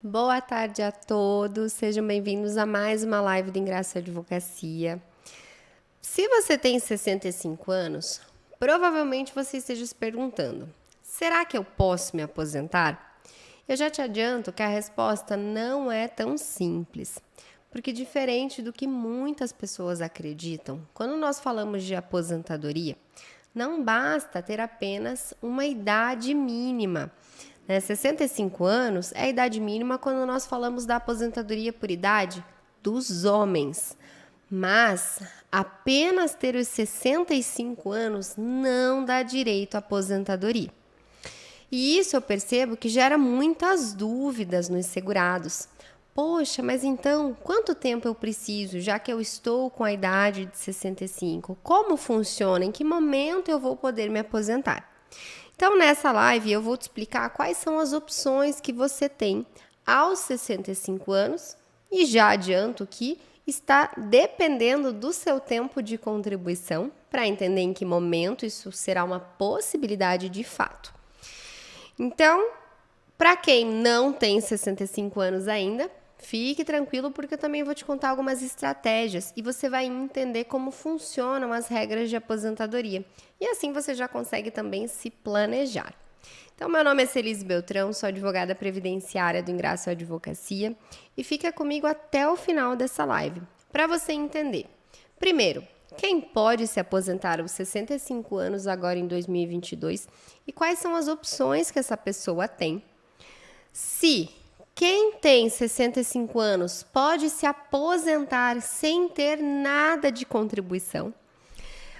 Boa tarde a todos, sejam bem-vindos a mais uma live de Ingraça Advocacia. Se você tem 65 anos, provavelmente você esteja se perguntando: será que eu posso me aposentar? Eu já te adianto que a resposta não é tão simples, porque diferente do que muitas pessoas acreditam, quando nós falamos de aposentadoria, não basta ter apenas uma idade mínima. 65 anos é a idade mínima quando nós falamos da aposentadoria por idade dos homens. Mas apenas ter os 65 anos não dá direito à aposentadoria. E isso eu percebo que gera muitas dúvidas nos segurados. Poxa, mas então quanto tempo eu preciso, já que eu estou com a idade de 65? Como funciona? Em que momento eu vou poder me aposentar? Então, nessa live, eu vou te explicar quais são as opções que você tem aos 65 anos e já adianto que está dependendo do seu tempo de contribuição para entender em que momento isso será uma possibilidade de fato. Então, para quem não tem 65 anos ainda, fique tranquilo porque eu também vou te contar algumas estratégias e você vai entender como funcionam as regras de aposentadoria. E assim você já consegue também se planejar. Então, meu nome é Celise Beltrão, sou advogada previdenciária do Ingraça Advocacia e fica comigo até o final dessa live, para você entender. Primeiro, quem pode se aposentar aos 65 anos agora em 2022 e quais são as opções que essa pessoa tem. Se quem tem 65 anos pode se aposentar sem ter nada de contribuição.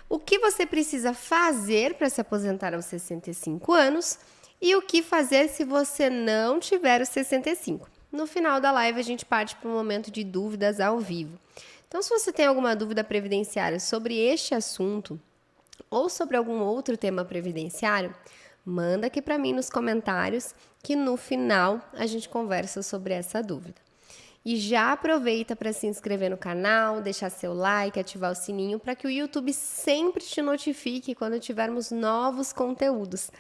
O que você precisa fazer para se aposentar aos 65 anos e o que fazer se você não tiver os 65. No final da live, a gente parte para um momento de dúvidas ao vivo. Então, se você tem alguma dúvida previdenciária sobre este assunto ou sobre algum outro tema previdenciário, manda aqui para mim nos comentários que no final a gente conversa sobre essa dúvida. E já aproveita para se inscrever no canal, deixar seu like, ativar o sininho para que o YouTube sempre te notifique quando tivermos novos conteúdos.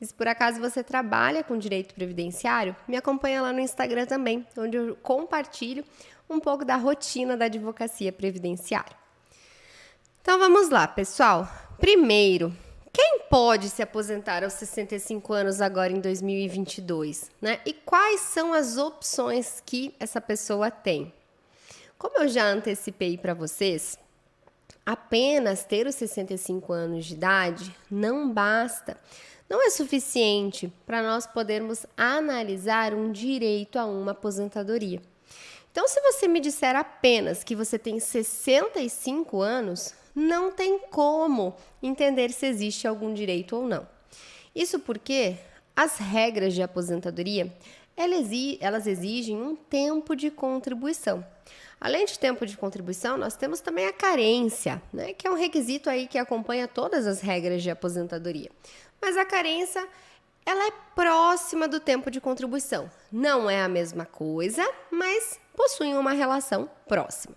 E se por acaso você trabalha com direito previdenciário, me acompanha lá no Instagram também, onde eu compartilho um pouco da rotina da advocacia previdenciária. Então vamos lá, pessoal. Primeiro, quem pode se aposentar aos 65 anos agora em 2022, né? E quais são as opções que essa pessoa tem? Como eu já antecipei para vocês, apenas ter os 65 anos de idade não basta, não é suficiente para nós podermos analisar um direito a uma aposentadoria. Então, se você me disser apenas que você tem 65 anos, não tem como entender se existe algum direito ou não. Isso porque as regras de aposentadoria, elas exigem um tempo de contribuição. Além de tempo de contribuição, nós temos também a carência, né, que é um requisito aí que acompanha todas as regras de aposentadoria. Mas a carência, ela é próxima do tempo de contribuição. Não é a mesma coisa, mas possuem uma relação próxima.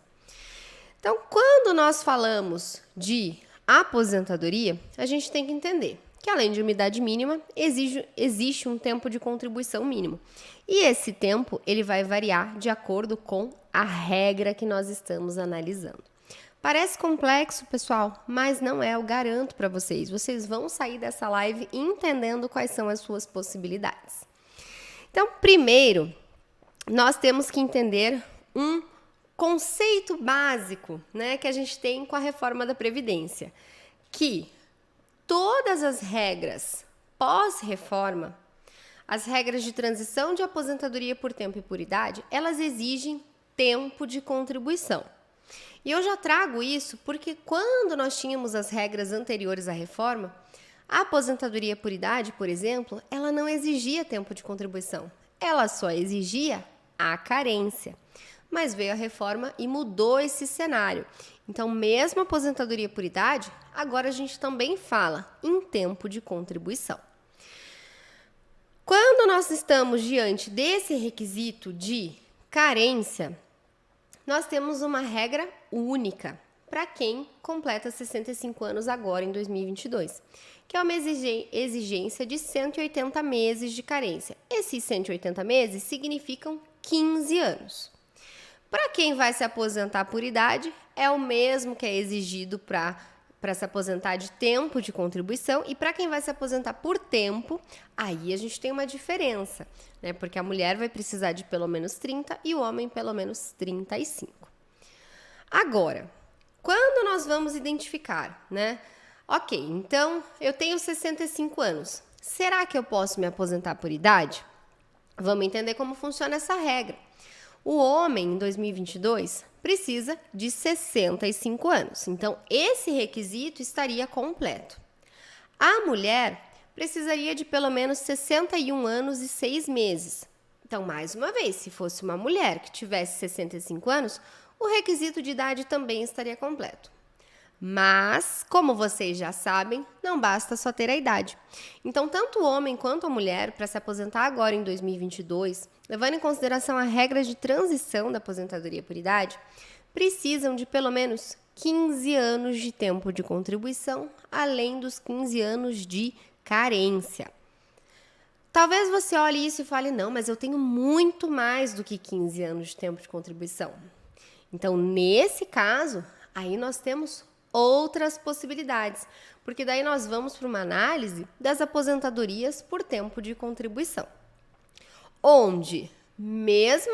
Então, quando nós falamos de aposentadoria, a gente tem que entender que, além de uma idade mínima, existe um tempo de contribuição mínimo. E esse tempo ele vai variar de acordo com a regra que nós estamos analisando. Parece complexo, pessoal, mas não é, eu garanto para vocês. Vocês vão sair dessa live entendendo quais são as suas possibilidades. Então, primeiro, nós temos que entender um conceito básico, né, que a gente tem com a reforma da Previdência, que todas as regras pós-reforma, as regras de transição de aposentadoria por tempo e por idade, elas exigem tempo de contribuição. E eu já trago isso porque quando nós tínhamos as regras anteriores à reforma, a aposentadoria por idade, por exemplo, ela não exigia tempo de contribuição, ela só exigia a carência. Mas veio a reforma e mudou esse cenário. Então, mesmo a aposentadoria por idade, agora a gente também fala em tempo de contribuição. Quando nós estamos diante desse requisito de carência, nós temos uma regra única para quem completa 65 anos agora em 2022, que é uma exigência de 180 meses de carência. Esses 180 meses significam 15 anos. Para quem vai se aposentar por idade, é o mesmo que é exigido para se aposentar de tempo de contribuição, e para quem vai se aposentar por tempo, aí a gente tem uma diferença, né? Porque a mulher vai precisar de pelo menos 30 e o homem pelo menos 35. Agora, quando nós vamos identificar, né? Ok, então eu tenho 65 anos. Será que eu posso me aposentar por idade? Vamos entender como funciona essa regra. O homem, em 2022, precisa de 65 anos. Então, esse requisito estaria completo. A mulher precisaria de pelo menos 61 anos e 6 meses. Então, mais uma vez, se fosse uma mulher que tivesse 65 anos, o requisito de idade também estaria completo. Mas, como vocês já sabem, não basta só ter a idade. Então, tanto o homem quanto a mulher, para se aposentar agora em 2022, levando em consideração a regra de transição da aposentadoria por idade, precisam de pelo menos 15 anos de tempo de contribuição, além dos 15 anos de carência. Talvez você olhe isso e fale, não, mas eu tenho muito mais do que 15 anos de tempo de contribuição. Então, nesse caso, aí nós temos outras possibilidades, porque daí nós vamos para uma análise das aposentadorias por tempo de contribuição, onde mesmo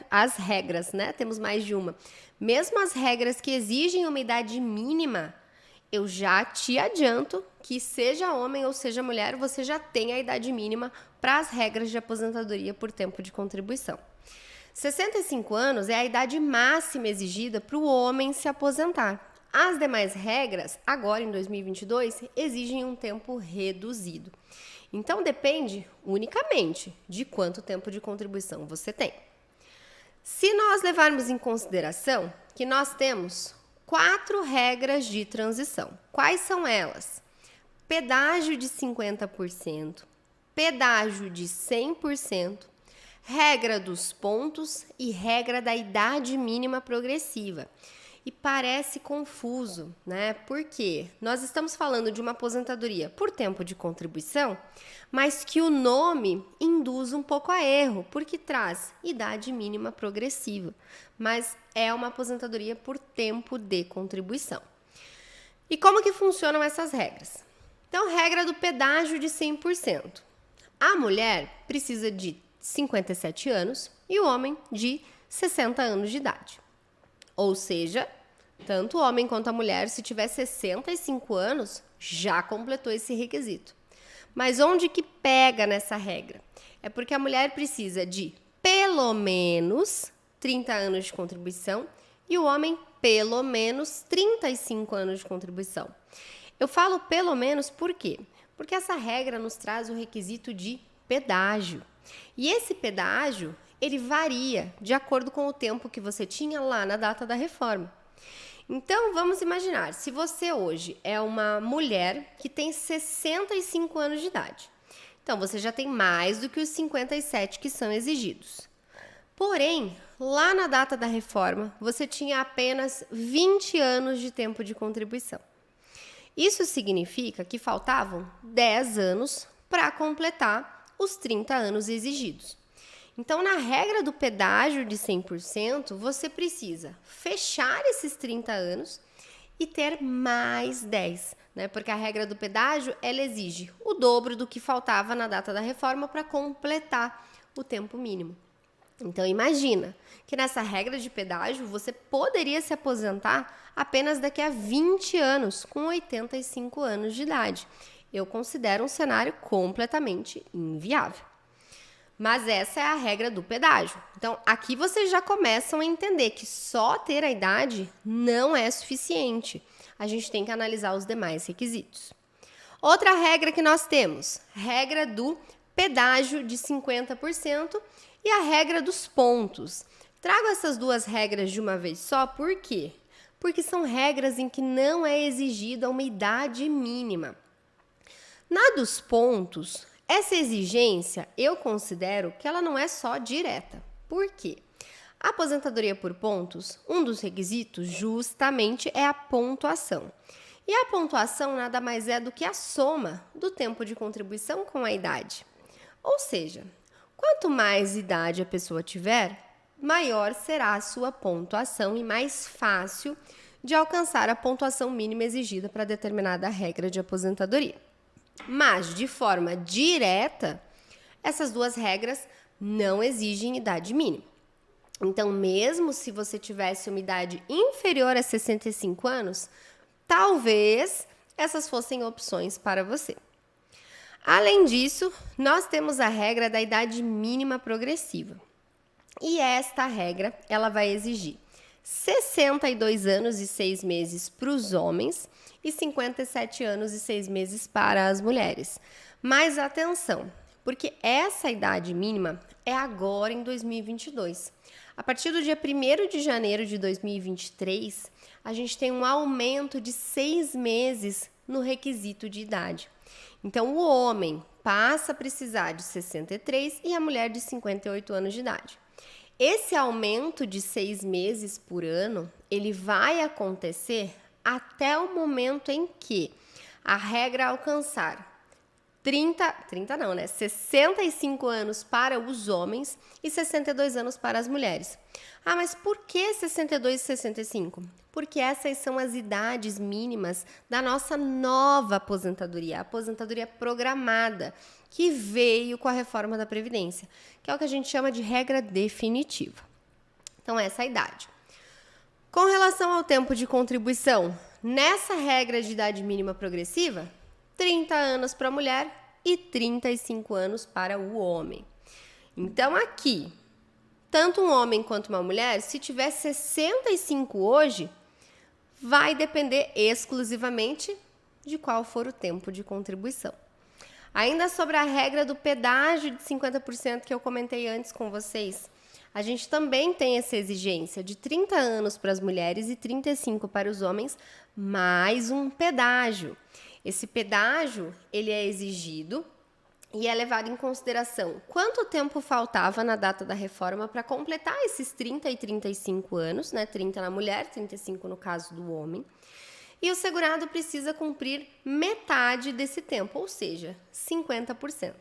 as regras, né? Temos mais de uma. Mesmo as regras que exigem uma idade mínima, eu já te adianto que seja homem ou seja mulher, você já tem a idade mínima para as regras de aposentadoria por tempo de contribuição. 65 anos é a idade máxima exigida para o homem se aposentar. As demais regras, agora em 2022, exigem um tempo reduzido. Então, depende unicamente de quanto tempo de contribuição você tem. Se nós levarmos em consideração que nós temos 4 regras de transição. Quais são elas? Pedágio de 50%, pedágio de 100%, regra dos pontos e regra da idade mínima progressiva. E parece confuso, né? Porque nós estamos falando de uma aposentadoria por tempo de contribuição, mas que o nome induz um pouco a erro, porque traz idade mínima progressiva, mas é uma aposentadoria por tempo de contribuição. E como que funcionam essas regras? Então, regra do pedágio de 100%. A mulher precisa de 57 anos e o homem de 60 anos de idade. Ou seja, tanto o homem quanto a mulher, se tiver 65 anos, já completou esse requisito. Mas onde que pega nessa regra? É porque a mulher precisa de pelo menos 30 anos de contribuição e o homem pelo menos 35 anos de contribuição. Eu falo pelo menos por quê? Porque essa regra nos traz o requisito de pedágio. E esse pedágio, ele varia de acordo com o tempo que você tinha lá na data da reforma. Então, vamos imaginar, se você hoje é uma mulher que tem 65 anos de idade, então você já tem mais do que os 57 que são exigidos. Porém, lá na data da reforma, você tinha apenas 20 anos de tempo de contribuição. Isso significa que faltavam 10 anos para completar os 30 anos exigidos. Então, na regra do pedágio de 100%, você precisa fechar esses 30 anos e ter mais 10, né? Porque a regra do pedágio, ela exige o dobro do que faltava na data da reforma para completar o tempo mínimo. Então, imagina que nessa regra de pedágio, você poderia se aposentar apenas daqui a 20 anos, com 85 anos de idade. Eu considero um cenário completamente inviável. Mas essa é a regra do pedágio. Então, aqui vocês já começam a entender que só ter a idade não é suficiente. A gente tem que analisar os demais requisitos. Outra regra que nós temos, regra do pedágio de 50% e a regra dos pontos. Trago essas duas regras de uma vez só, por quê? Porque são regras em que não é exigida uma idade mínima. Na dos pontos, essa exigência, eu considero que ela não é só direta. Por quê? A aposentadoria por pontos, um dos requisitos justamente é a pontuação. E a pontuação nada mais é do que a soma do tempo de contribuição com a idade. Ou seja, quanto mais idade a pessoa tiver, maior será a sua pontuação e mais fácil de alcançar a pontuação mínima exigida para determinada regra de aposentadoria. Mas, de forma direta, essas duas regras não exigem idade mínima. Então, mesmo se você tivesse uma idade inferior a 65 anos, talvez essas fossem opções para você. Além disso, nós temos a regra da idade mínima progressiva. E esta regra, ela vai exigir 62 anos e 6 meses para os homens e 57 anos e 6 meses para as mulheres. Mas atenção, porque essa idade mínima é agora em 2022. A partir do dia 1º de janeiro de 2023, a gente tem um aumento de 6 meses no requisito de idade. Então, o homem passa a precisar de 63 e a mulher de 58 anos de idade. Esse aumento de 6 meses por ano, ele vai acontecer até o momento em que a regra alcançar 65 anos para os homens e 62 anos para as mulheres. Ah, mas por que 62 e 65? Porque essas são as idades mínimas da nossa nova aposentadoria, a aposentadoria programada, que veio com a reforma da Previdência, que é o que a gente chama de regra definitiva. Então, essa é a idade. Com relação ao tempo de contribuição, nessa regra de idade mínima progressiva, 30 anos para a mulher e 35 anos para o homem. Então, aqui, tanto um homem quanto uma mulher, se tiver 65 hoje, vai depender exclusivamente de qual for o tempo de contribuição. Ainda sobre a regra do pedágio de 50% que eu comentei antes com vocês, a gente também tem essa exigência de 30 anos para as mulheres e 35 para os homens, mais um pedágio. Esse pedágio, ele é exigido e é levado em consideração quanto tempo faltava na data da reforma para completar esses 30 e 35 anos, né? 30 na mulher, 35 no caso do homem. E o segurado precisa cumprir metade desse tempo, ou seja, 50%.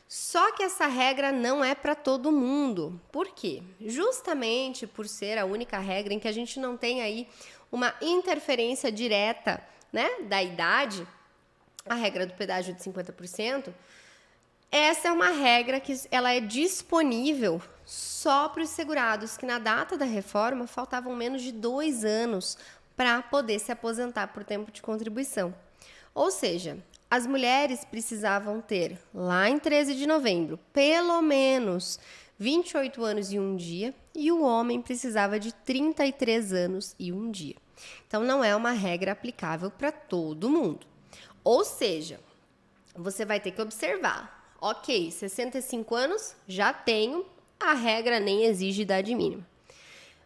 Só que essa regra não é para todo mundo. Por quê? Justamente por ser a única regra em que a gente não tem aí uma interferência direta, né, da idade, a regra do pedágio de 50%, essa é uma regra que ela é disponível só para os segurados que na data da reforma faltavam menos de 2 anos para poder se aposentar por tempo de contribuição. Ou seja, as mulheres precisavam ter, lá em 13 de novembro, pelo menos 28 anos e 1 dia, e o homem precisava de 33 anos e 1 dia. Então, não é uma regra aplicável para todo mundo. Ou seja, você vai ter que observar. Ok, 65 anos, já tenho, a regra nem exige idade mínima.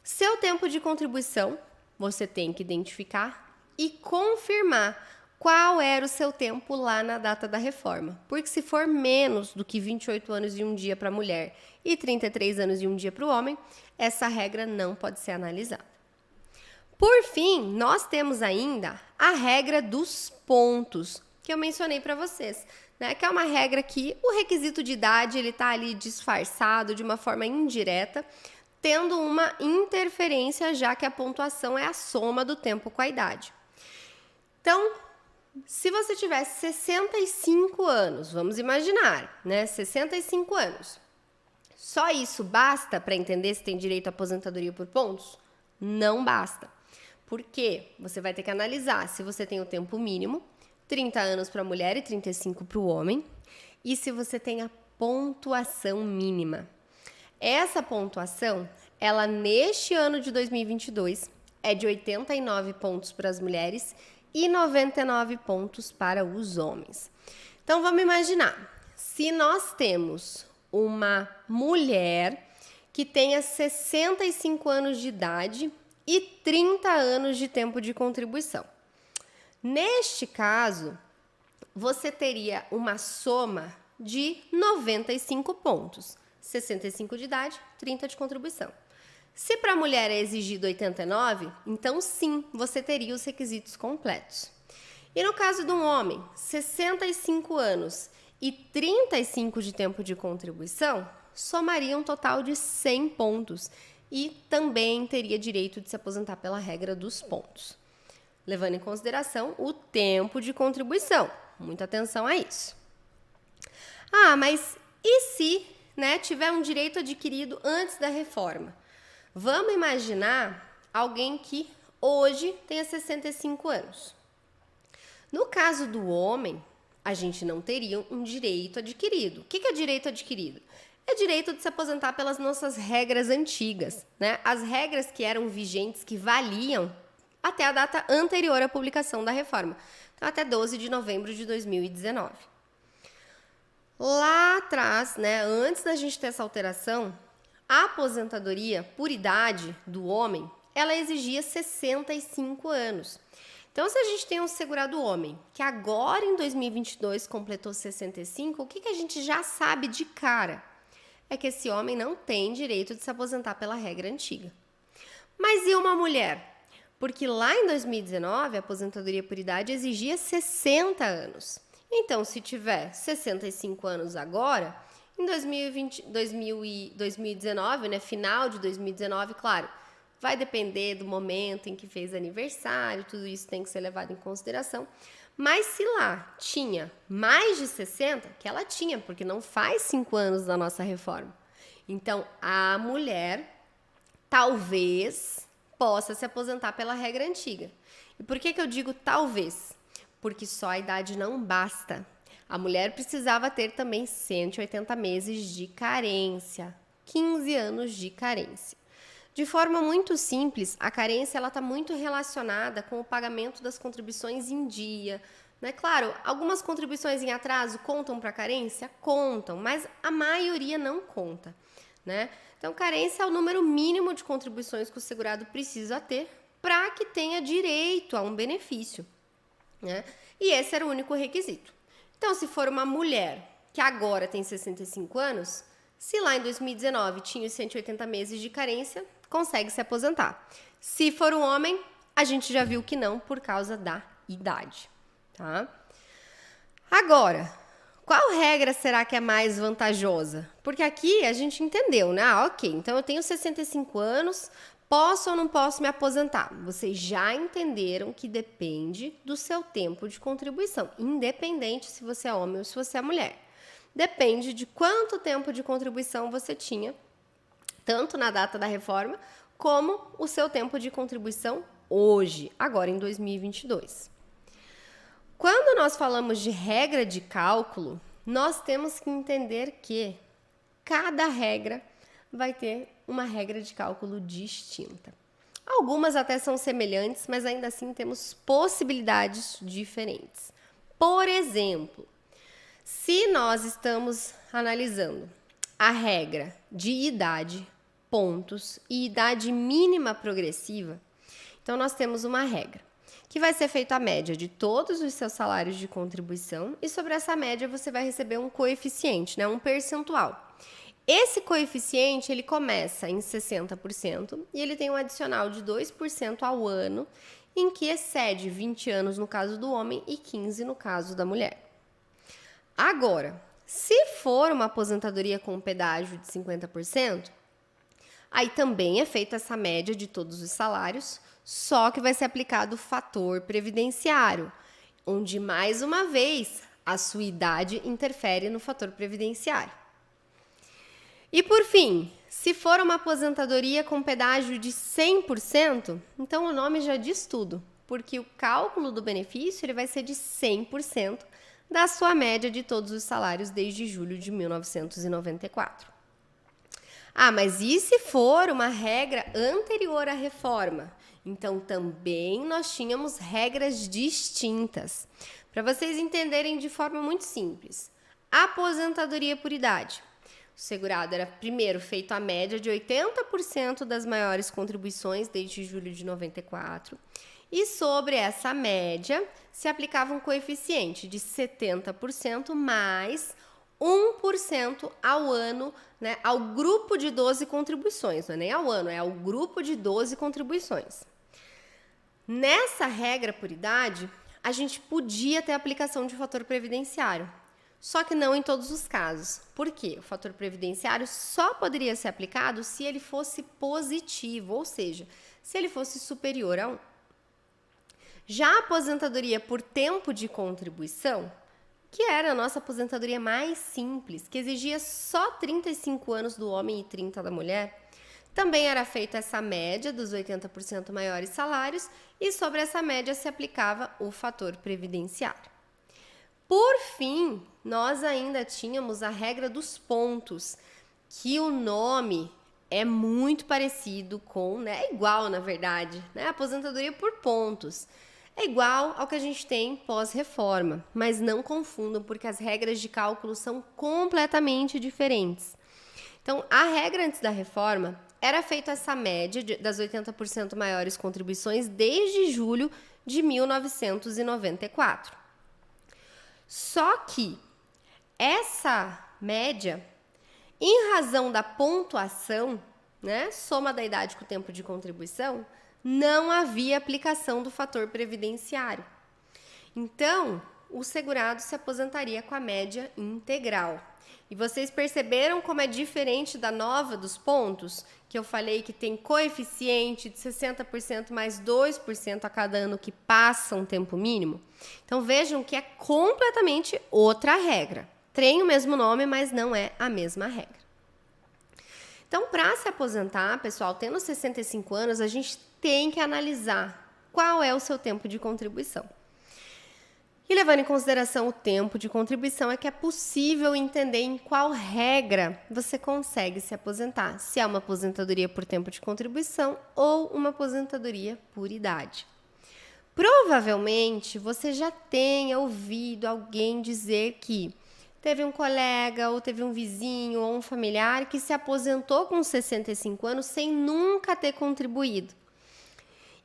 Seu tempo de contribuição, você tem que identificar e confirmar qual era o seu tempo lá na data da reforma. Porque se for menos do que 28 anos e 1 dia para a mulher e 33 anos e 1 dia para o homem, essa regra não pode ser analisada. Por fim, nós temos ainda a regra dos pontos, que eu mencionei para vocês, né? Que é uma regra que o requisito de idade ele está ali disfarçado de uma forma indireta, tendo uma interferência, já que a pontuação é a soma do tempo com a idade. Então, se você tivesse 65 anos, vamos imaginar, né? 65 anos. Só isso basta para entender se tem direito à aposentadoria por pontos? Não basta. Porque você vai ter que analisar se você tem o tempo mínimo, 30 anos para a mulher e 35 para o homem, e se você tem a pontuação mínima. Essa pontuação, ela neste ano de 2022, é de 89 pontos para as mulheres e 99 pontos para os homens. Então, vamos imaginar, se nós temos uma mulher que tenha 65 anos de idade e 30 anos de tempo de contribuição. Neste caso, você teria uma soma de 95 pontos. 65 de idade, 30 de contribuição. Se para a mulher é exigido 89, então sim, você teria os requisitos completos. E no caso de um homem, 65 anos e 35 de tempo de contribuição, somaria um total de 100 pontos e também teria direito de se aposentar pela regra dos pontos, levando em consideração o tempo de contribuição. Muita atenção a isso. Ah, mas e se, tiver um direito adquirido antes da reforma? Vamos imaginar alguém que hoje tenha 65 anos. No caso do homem, a gente não teria um direito adquirido. O que é direito adquirido? É direito de se aposentar pelas nossas regras antigas, As regras que eram vigentes, que valiam até a data anterior à publicação da reforma, então até 12 de novembro de 2019. Lá atrás, antes da gente ter essa alteração, a aposentadoria por idade do homem, ela exigia 65 anos. Então, se a gente tem um segurado homem que agora em 2022 completou 65, o que a gente já sabe de cara? É que esse homem não tem direito de se aposentar pela regra antiga. Mas e uma mulher? Porque lá em 2019, a aposentadoria por idade exigia 60 anos. Então, se tiver 65 anos agora, em 2019, final de 2019, claro, vai depender do momento em que fez aniversário, tudo isso tem que ser levado em consideração. Mas se lá tinha mais de 60, que ela tinha, porque não faz 5 anos da nossa reforma. Então, a mulher talvez possa se aposentar pela regra antiga. E por que eu digo talvez? Porque só a idade não basta. A mulher precisava ter também 180 meses de carência, 15 anos de carência. De forma muito simples, a carência está muito relacionada com o pagamento das contribuições em dia. Claro, algumas contribuições em atraso contam para carência? Contam, mas a maioria não conta. Então, carência é o número mínimo de contribuições que o segurado precisa ter para que tenha direito a um benefício. E esse era o único requisito. Então, se for uma mulher que agora tem 65 anos, se lá em 2019 tinha os 180 meses de carência, consegue se aposentar. Se for um homem, a gente já viu que não, por causa da idade. Tá? Agora, qual regra será que é mais vantajosa? Porque aqui a gente entendeu, ok, então eu tenho 65 anos, posso ou não posso me aposentar? Vocês já entenderam que depende do seu tempo de contribuição, independente se você é homem ou se você é mulher. Depende de quanto tempo de contribuição você tinha, tanto na data da reforma, como o seu tempo de contribuição hoje, agora em 2022. Quando nós falamos de regra de cálculo, nós temos que entender que cada regra vai ter uma regra de cálculo distinta. Algumas até são semelhantes, mas ainda assim temos possibilidades diferentes. Por exemplo, se nós estamos analisando a regra de idade, pontos e idade mínima progressiva, então nós temos uma regra que vai ser feita a média de todos os seus salários de contribuição e sobre essa média você vai receber um coeficiente, um percentual. Esse coeficiente ele começa em 60% e ele tem um adicional de 2% ao ano, em que excede 20 anos no caso do homem e 15 no caso da mulher. Agora, se for uma aposentadoria com pedágio de 50%, aí também é feita essa média de todos os salários, só que vai ser aplicado o fator previdenciário, onde, mais uma vez, a sua idade interfere no fator previdenciário. E, por fim, se for uma aposentadoria com pedágio de 100%, então o nome já diz tudo, porque o cálculo do benefício ele vai ser de 100% da sua média de todos os salários desde julho de 1994. Ah, mas e se for uma regra anterior à reforma? Então, também nós tínhamos regras distintas. Para vocês entenderem de forma muito simples. Aposentadoria por idade. O segurado era primeiro feito a média de 80% das maiores contribuições desde julho de 94. E sobre essa média se aplicava um coeficiente de 70% mais 1% ao ano, né, ao grupo de 12 contribuições, não é nem ao ano, é ao grupo de 12 contribuições. Nessa regra por idade, a gente podia ter aplicação de fator previdenciário, só que não em todos os casos. Por quê? O fator previdenciário só poderia ser aplicado se ele fosse positivo, ou seja, se ele fosse superior a 1. Já a aposentadoria por tempo de contribuição, que era a nossa aposentadoria mais simples, que exigia só 35 anos do homem e 30 da mulher, também era feita essa média dos 80% maiores salários e sobre essa média se aplicava o fator previdenciário. Por fim, nós ainda tínhamos a regra dos pontos, que o nome é muito parecido com, é igual na verdade, aposentadoria por pontos. É igual ao que a gente tem pós-reforma, mas não confundam porque as regras de cálculo são completamente diferentes. Então, a regra antes da reforma era feita essa média das 80% maiores contribuições desde julho de 1994. Só que essa média, em razão da pontuação, soma da idade com o tempo de contribuição, não havia aplicação do fator previdenciário. Então, o segurado se aposentaria com a média integral. E vocês perceberam como é diferente da nova dos pontos? Que eu falei que tem coeficiente de 60% mais 2% a cada ano que passa um tempo mínimo? Então, vejam que é completamente outra regra. Tem o mesmo nome, mas não é a mesma regra. Então, para se aposentar, pessoal, tendo 65 anos, a gente tem que analisar qual é o seu tempo de contribuição. E levando em consideração o tempo de contribuição, é que é possível entender em qual regra você consegue se aposentar. Se é uma aposentadoria por tempo de contribuição ou uma aposentadoria por idade. Provavelmente, você já tenha ouvido alguém dizer que teve um colega, ou teve um vizinho, ou um familiar que se aposentou com 65 anos sem nunca ter contribuído.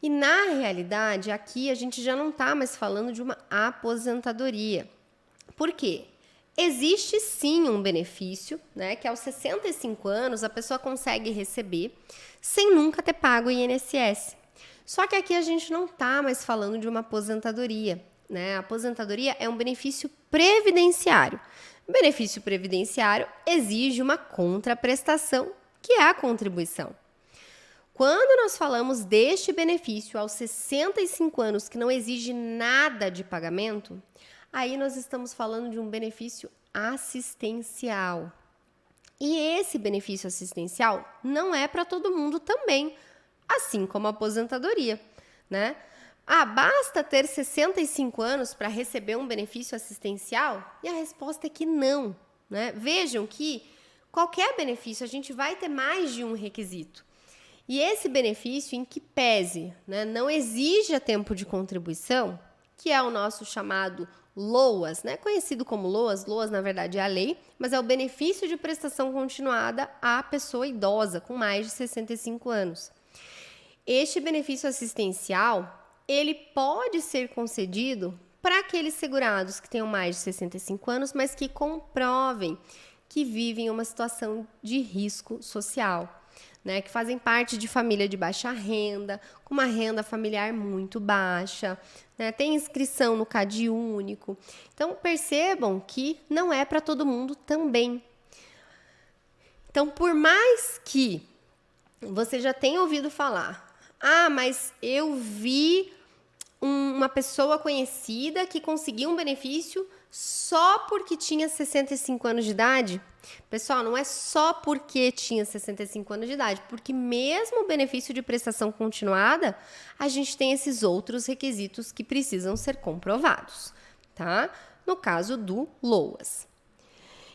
E na realidade, aqui a gente já não está mais falando de uma aposentadoria. Por quê? Existe sim um benefício, que aos 65 anos a pessoa consegue receber sem nunca ter pago o INSS. Só que aqui a gente não está mais falando de uma aposentadoria. A aposentadoria é um benefício previdenciário. O benefício previdenciário exige uma contraprestação, que é a contribuição. Quando nós falamos deste benefício aos 65 anos, que não exige nada de pagamento, aí nós estamos falando de um benefício assistencial. E esse benefício assistencial não é para todo mundo também, assim como a aposentadoria, basta ter 65 anos para receber um benefício assistencial? E a resposta é que não, Vejam que qualquer benefício a gente vai ter mais de um requisito. E esse benefício, em que pese, não exija tempo de contribuição, que é o nosso chamado LOAS, conhecido como LOAS, LOAS na verdade é a lei, mas é o benefício de prestação continuada à pessoa idosa com mais de 65 anos. Este benefício assistencial, ele pode ser concedido para aqueles segurados que tenham mais de 65 anos, mas que comprovem que vivem uma situação de risco social. Que fazem parte de família de baixa renda, com uma renda familiar muito baixa, tem inscrição no CAD único. Então, percebam que não é para todo mundo também. Então, por mais que você já tenha ouvido falar, mas eu vi uma pessoa conhecida que conseguiu um benefício só porque tinha 65 anos de idade. Pessoal, não é só porque tinha 65 anos de idade, porque mesmo o benefício de prestação continuada, a gente tem esses outros requisitos que precisam ser comprovados, No caso do LOAS.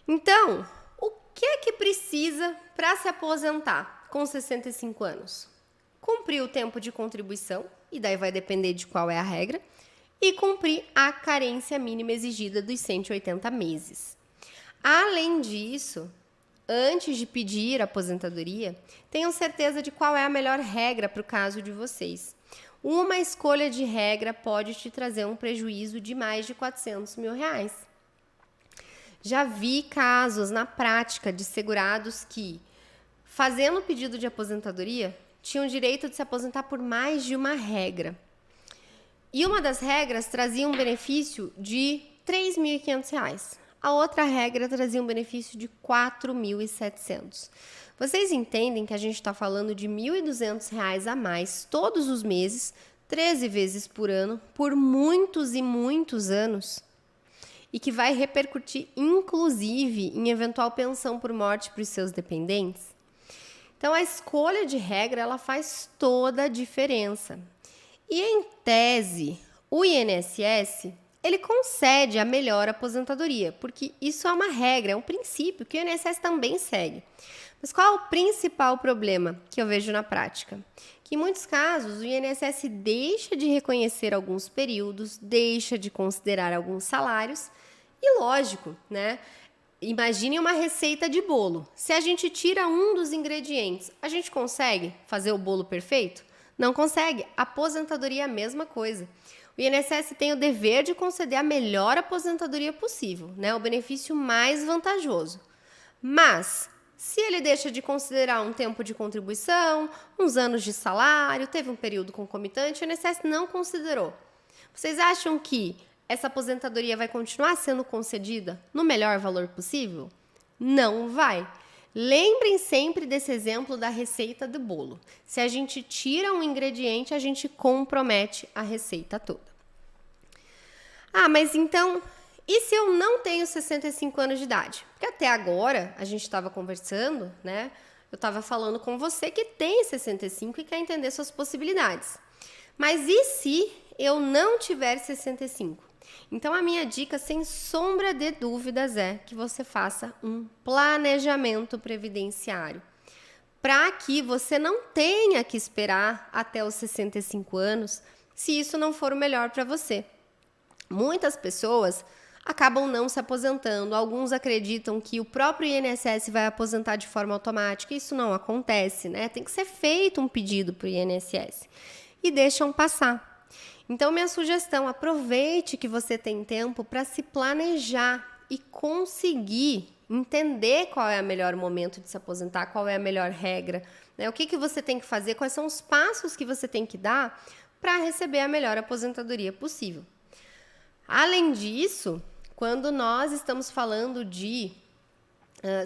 Então, o que é que precisa para se aposentar com 65 anos? Cumprir o tempo de contribuição, e daí vai depender de qual é a regra, e cumprir a carência mínima exigida dos 180 meses. Além disso, antes de pedir a aposentadoria, tenham certeza de qual é a melhor regra para o caso de vocês. Uma escolha de regra pode te trazer um prejuízo de mais de R$400 mil. Já vi casos na prática de segurados que, fazendo o pedido de aposentadoria, tinham direito de se aposentar por mais de uma regra. E uma das regras trazia um benefício de R$ 3.500. A outra regra trazia um benefício de R$ 4.700. Vocês entendem que a gente está falando de R$ 1.200 a mais todos os meses, 13 vezes por ano, por muitos e muitos anos? E que vai repercutir, inclusive, em eventual pensão por morte para os seus dependentes? Então, a escolha de regra, ela faz toda a diferença. E, em tese, o INSS, ele concede a melhor aposentadoria, porque isso é uma regra, é um princípio que o INSS também segue. Mas qual é o principal problema que eu vejo na prática? Que em muitos casos o INSS deixa de reconhecer alguns períodos, deixa de considerar alguns salários e, lógico, né? Imagine uma receita de bolo. Se a gente tira um dos ingredientes, a gente consegue fazer o bolo perfeito? Não consegue. Aposentadoria é a mesma coisa. O INSS tem o dever de conceder a melhor aposentadoria possível, né? O benefício mais vantajoso. Mas, se ele deixa de considerar um tempo de contribuição, uns anos de salário, teve um período concomitante, o INSS não considerou. Vocês acham que essa aposentadoria vai continuar sendo concedida no melhor valor possível? Não vai. Lembrem sempre desse exemplo da receita do bolo. Se a gente tira um ingrediente, a gente compromete a receita toda. Ah, mas então, e se eu não tenho 65 anos de idade? Porque até agora, a gente estava conversando, né? Eu estava falando com você que tem 65 e quer entender suas possibilidades. Mas e se eu não tiver 65? Então, a minha dica, sem sombra de dúvidas, é que você faça um planejamento previdenciário, para que você não tenha que esperar até os 65 anos, se isso não for o melhor para você. Muitas pessoas acabam não se aposentando, alguns acreditam que o próprio INSS vai aposentar de forma automática, isso não acontece, né? Tem que ser feito um pedido para o INSS e deixam passar. Então, minha sugestão, aproveite que você tem tempo para se planejar e conseguir entender qual é o melhor momento de se aposentar, qual é a melhor regra, né? O que você tem que fazer, quais são os passos que você tem que dar para receber a melhor aposentadoria possível. Além disso, quando nós estamos falando de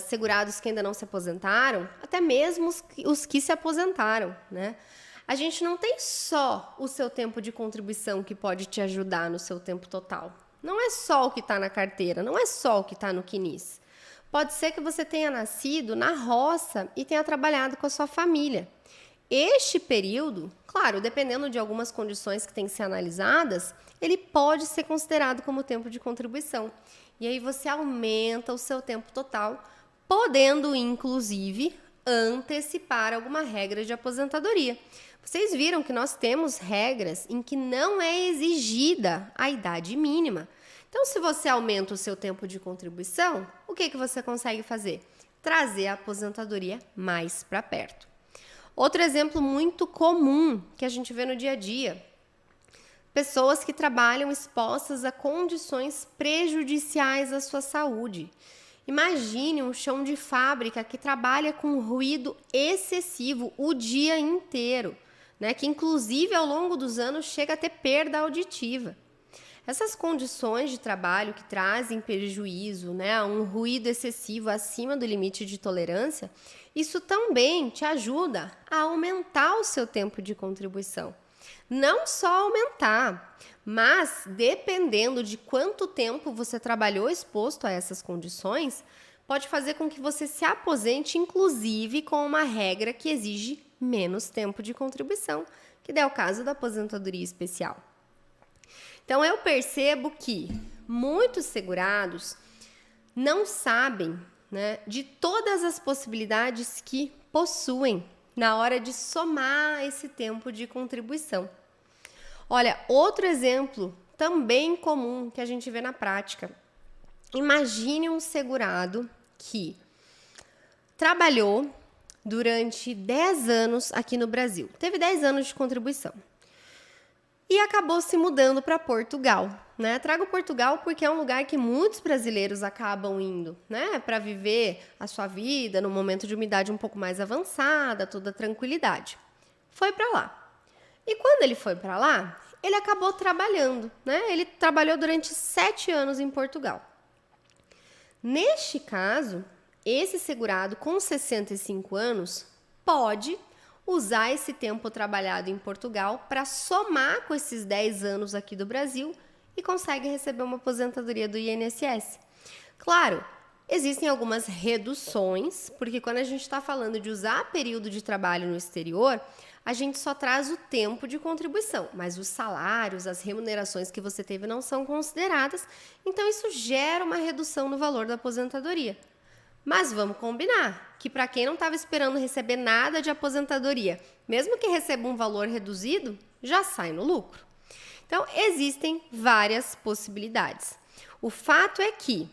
segurados que ainda não se aposentaram, até mesmo os que se aposentaram, né? A gente não tem só o seu tempo de contribuição que pode te ajudar no seu tempo total. Não é só o que está na carteira, não é só o que está no quinis. Pode ser que você tenha nascido na roça e tenha trabalhado com a sua família. Este período, claro, dependendo de algumas condições que têm que ser analisadas, ele pode ser considerado como tempo de contribuição. E aí você aumenta o seu tempo total, podendo, inclusive, antecipar alguma regra de aposentadoria. Vocês viram que nós temos regras em que não é exigida a idade mínima. Então, se você aumenta o seu tempo de contribuição, o que você consegue fazer? Trazer a aposentadoria mais para perto. Outro exemplo muito comum que a gente vê no dia a dia: pessoas que trabalham expostas a condições prejudiciais à sua saúde. Imagine um chão de fábrica que trabalha com ruído excessivo o dia inteiro, né? Que inclusive ao longo dos anos chega a ter perda auditiva. Essas condições de trabalho que trazem prejuízo, né, um ruído excessivo acima do limite de tolerância, isso também te ajuda a aumentar o seu tempo de contribuição. Não só aumentar, mas dependendo de quanto tempo você trabalhou exposto a essas condições, pode fazer com que você se aposente, inclusive com uma regra que exige menos tempo de contribuição, que é o caso da aposentadoria especial. Então, eu percebo que muitos segurados não sabem, né, de todas as possibilidades que possuem na hora de somar esse tempo de contribuição. Olha, outro exemplo também comum que a gente vê na prática. Imagine um segurado que trabalhou durante 10 anos aqui no Brasil. Teve 10 anos de contribuição. E acabou se mudando para Portugal, né? Trago Portugal porque é um lugar que muitos brasileiros acabam indo, né? Para viver a sua vida no momento de uma idade um pouco mais avançada, toda tranquilidade. Foi para lá. E quando ele foi para lá, ele acabou trabalhando, né? Ele trabalhou durante 7 anos em Portugal. Neste caso, esse segurado com 65 anos pode usar esse tempo trabalhado em Portugal para somar com esses 10 anos aqui do Brasil e consegue receber uma aposentadoria do INSS. Claro, existem algumas reduções, porque quando a gente está falando de usar período de trabalho no exterior, a gente só traz o tempo de contribuição, mas os salários, as remunerações que você teve não são consideradas, então isso gera uma redução no valor da aposentadoria. Mas vamos combinar que para quem não estava esperando receber nada de aposentadoria, mesmo que receba um valor reduzido, já sai no lucro. Então, existem várias possibilidades. O fato é que,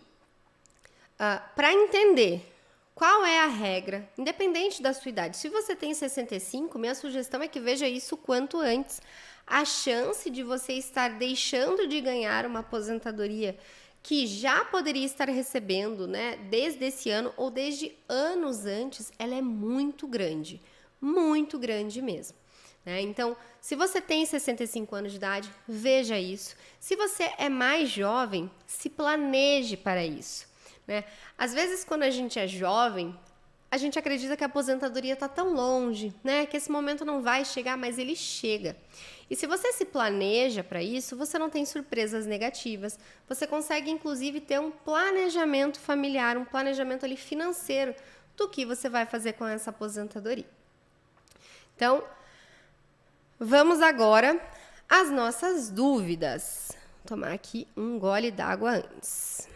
para entender qual é a regra, independente da sua idade, se você tem 65, minha sugestão é que veja isso quanto antes. A chance de você estar deixando de ganhar uma aposentadoria que já poderia estar recebendo, né, desde esse ano ou desde anos antes, ela é muito grande mesmo. Né? Então, se você tem 65 anos de idade, veja isso. Se você é mais jovem, se planeje para isso. Né? Às vezes, quando a gente é jovem, a gente acredita que a aposentadoria está tão longe, né? Que esse momento não vai chegar, mas ele chega. E se você se planeja para isso, você não tem surpresas negativas. Você consegue, inclusive, ter um planejamento familiar, um planejamento ali financeiro do que você vai fazer com essa aposentadoria. Então, vamos agora às nossas dúvidas. Vou tomar aqui um gole d'água antes.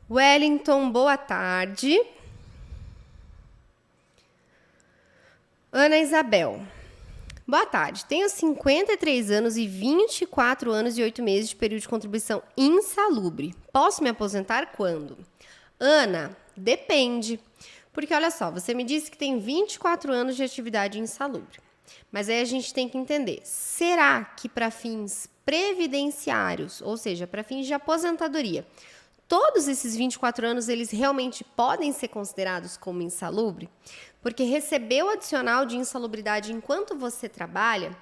Wellington, boa tarde. Ana Isabel, boa tarde. Tenho 53 anos e 24 anos e 8 meses de período de contribuição insalubre. Posso me aposentar quando? Ana, depende. Porque olha só, você me disse que tem 24 anos de atividade insalubre. Mas aí a gente tem que entender, será que para fins previdenciários, ou seja, para fins de aposentadoria, todos esses 24 anos, eles realmente podem ser considerados como insalubre? Porque receber o adicional de insalubridade enquanto você trabalha